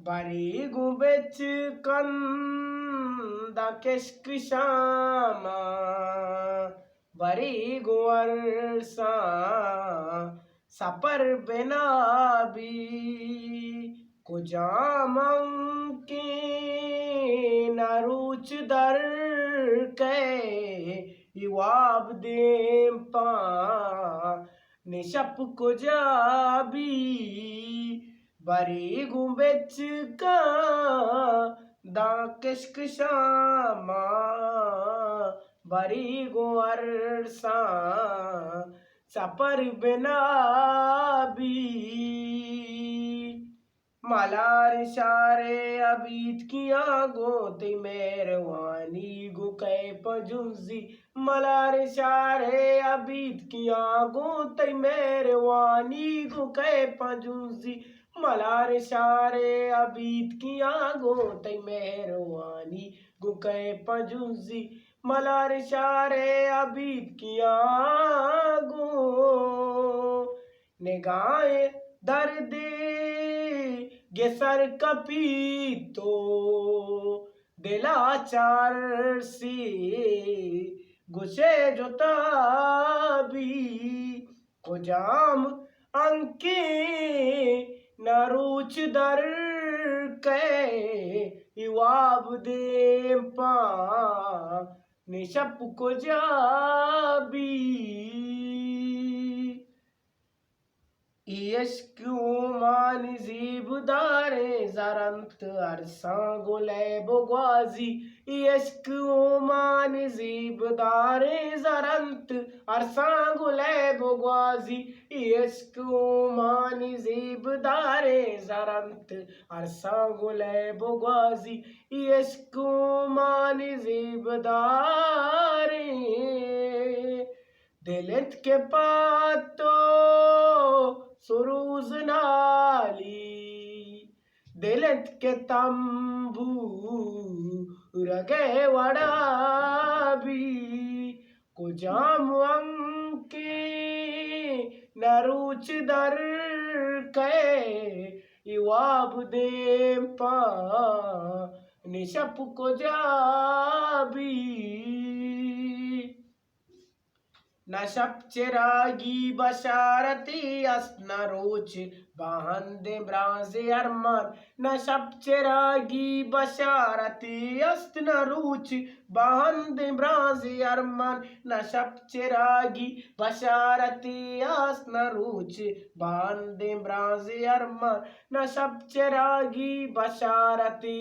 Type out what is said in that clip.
Barigo bet kanda keşk şama Barigo arsa sapar benabi Kujamam ki naruch dar ke Iwab dempa nishap kujabi Barigo betka da keşk şama Barigo arsa sapar benabi Malhar शारे Avith किया गोते मेहरवानी गुकै पजुंजी मलार शारे Avith किया गोते मेहरवानी गुकै पजुंजी मलार शारे Avith किया गोते मेहरवानी गुकै पजुंजी मलार शारे अबीत किया गो निगाहे दर्दे गेसर कपीतो दिलाचार से गुशे जोताबी को जाम अंके नरुच दर के इवाब दे पा निशप को जाबी मान जीबदारे जरंत अरसा गुले बगवाजी मान जीबदारे जरंत अरसा गुले बगवाजी मान जीबदारे जरंत अरसा गुले बगवाजी मान जीबदारे दिलत के पातो सुरूज नाली दिलत के तंबू रगे वड़ाबी कुजाम अंके नरुच दर के इवाब दे पा निशप को जाबी नशप चिरागी बशारती असनरोच बहंदे ब्राज़े अरमान नशप चिरागी बशारती असनरोच बहंदे ब्राज़े अरमान नशप चिरागी बशारती असनरोच बहंदे ब्राज़े अरमान नशप चिरागी बशारती